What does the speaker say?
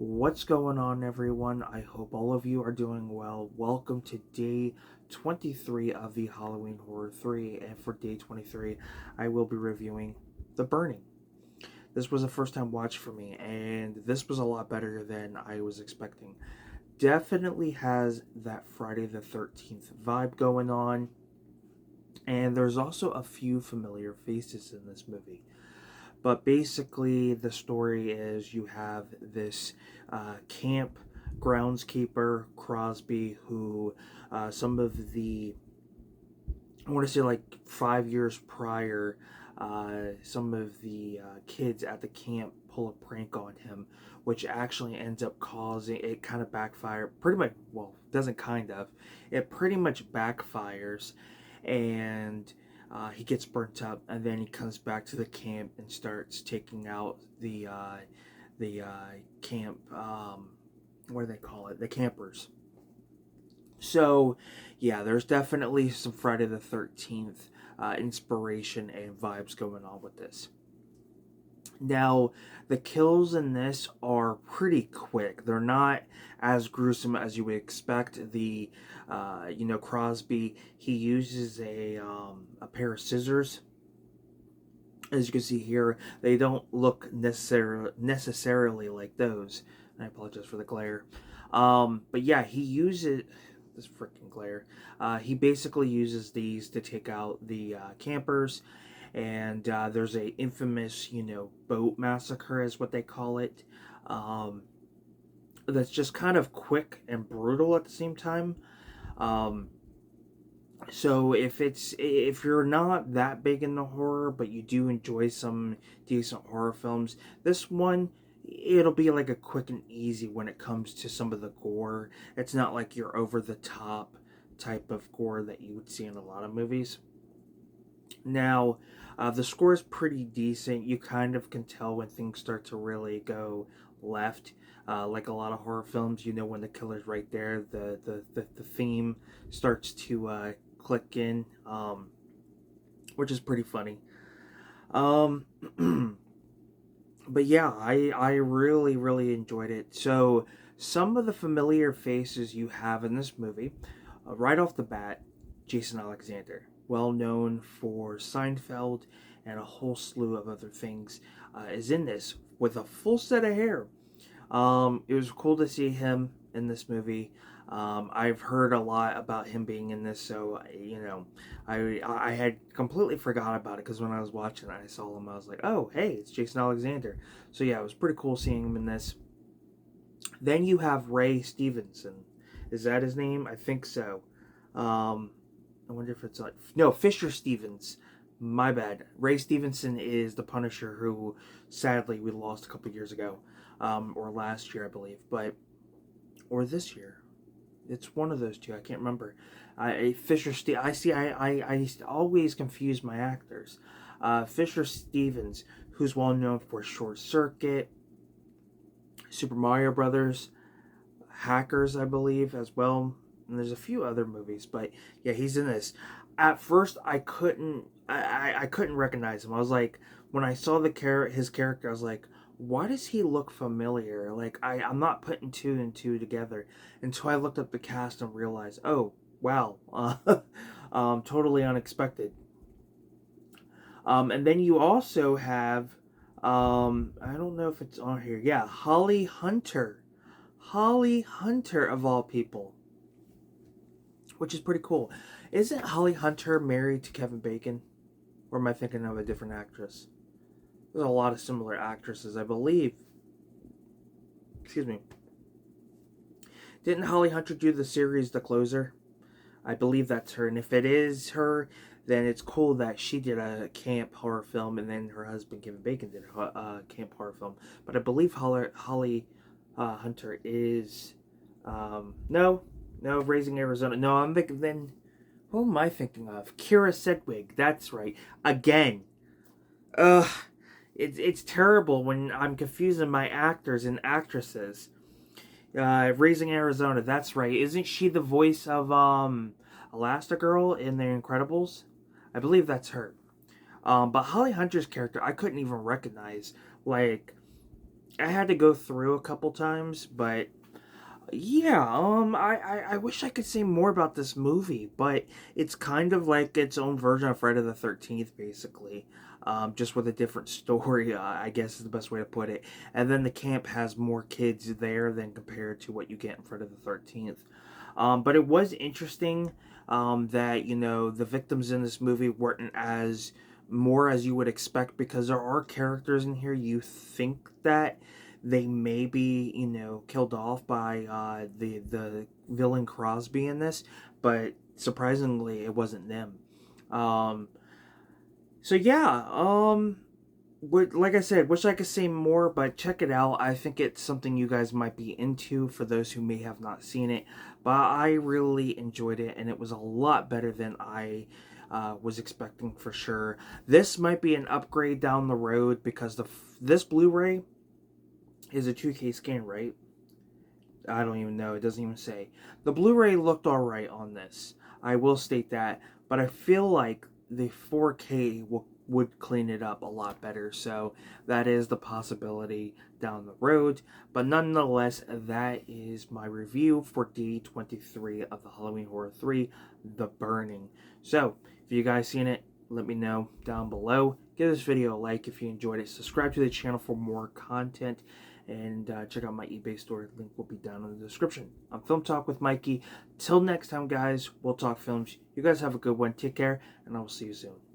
What's going on, everyone? I hope all of you are doing well. Welcome to day 23 of the Halloween Horror 3, and for day 23, I will be reviewing The Burning. This was a first time watch for me, and this was a lot better than I was expecting. Definitely has that Friday the 13th vibe going on, and there's also a few familiar faces in this movie. But basically, the story is you have this camp groundskeeper, Crosby, who some of the, I want to say like 5 years prior, some of the kids at the camp pull a prank on him, which actually ends up causing it kind of backfire. Pretty much, well, doesn't kind of, it pretty much backfires, and he gets burnt up, and then he comes back to the camp and starts taking out the camp. What do they call it? The campers. So, yeah, there's definitely some Friday the 13th inspiration and vibes going on with this. Now, the kills in this are pretty quick. They're not as gruesome as you would expect. Crosby, he uses a pair of scissors. As you can see here, they don't look necessarily like those. I apologize for the glare. But yeah, he uses this freaking glare. He basically uses these to take out the campers, and there's a infamous, boat massacre is what they call it. Um, that's just kind of quick and brutal at the same time. Um, so if you're not that big into horror, but you do enjoy some decent horror films, this one, it'll be like a quick and easy when it comes to some of the gore. It's not like your over the top type of gore that you would see in a lot of movies. Now, the score is pretty decent. You kind of can tell when things start to really go left. Like a lot of horror films, when the killer's right there, the theme starts to click in, which is pretty funny. Um, but yeah, I really, really enjoyed it. So, some of the familiar faces you have in this movie, right off the bat, Jason Alexander, well known for Seinfeld and a whole slew of other things, is in this with a full set of hair. It was cool to see him in this movie. I've heard a lot about him being in this, so I had completely forgot about it because when I was watching it, I saw him. I was like, oh, hey, it's Jason Alexander. So yeah, it was pretty cool seeing him in this. Then you have Ray Stevenson. Is that his name? I think so. Um, I wonder if it's like no Fisher Stevens. My bad. Ray Stevenson is the Punisher who sadly we lost a couple years ago, or last year I believe, but or this year. It's one of those two. I can't remember. Fisher Ste- I see. I always confuse my actors. Fisher Stevens, who's well known for Short Circuit, Super Mario Brothers, Hackers, I believe, as well. And there's a few other movies, but yeah, he's in this. At first, I couldn't recognize him. I was like, when I saw his character, I was like, why does he look familiar? Like I'm not putting two and two together until I looked up the cast and realized, oh wow, totally unexpected. And then you also have, I don't know if it's on here. Yeah, Holly Hunter. Holly Hunter, of all people, which is pretty cool. Isn't Holly Hunter married to Kevin Bacon? Or am I thinking of a different actress? There's a lot of similar actresses, I believe. Excuse me. Didn't Holly Hunter do the series The Closer? I believe that's her. And if it is her, then it's cool that she did a camp horror film and then her husband Kevin Bacon did a camp horror film. But I believe Holly Hunter is. No, no, Raising Arizona. No, I'm thinking then. Who am I thinking of? Kira Sedgwick. That's right. Again. Ugh. It's terrible when I'm confusing my actors and actresses. Raising Arizona. That's right. Isn't she the voice of Elastigirl in The Incredibles? I believe that's her. But Holly Hunter's character, I couldn't even recognize. Like, I had to go through a couple times, but yeah, I wish I could say more about this movie, but it's kind of like its own version of Friday the 13th, basically. Just with a different story, I guess is the best way to put it. And then the camp has more kids there than compared to what you get in Friday the 13th. But it was interesting that, you know, the victims in this movie weren't as more as you would expect, because there are characters in here you think that they may be, you know, killed off by the villain Crosby in this, but surprisingly, it wasn't them. Um, so yeah, like I said, wish I could say more, but check it out. I think it's something you guys might be into for those who may have not seen it. But I really enjoyed it, and it was a lot better than I was expecting for sure. This might be an upgrade down the road because this Blu-ray is a 2K scan, right? I don't even know. It doesn't even say. The Blu-ray looked alright on this. I will state that, but I feel like the 4K would clean it up a lot better. So that is the possibility down the road. But nonetheless, that is my review for day 23 of the Halloween Horror 3, The Burning. So if you guys seen it, let me know down below. Give this video a like if you enjoyed it. Subscribe to the channel for more content. And check out my eBay store. Link will be down in the description. I'm Film Talk with Mikey. Till next time, guys, we'll talk films. You guys have a good one. Take care, and I will see you soon.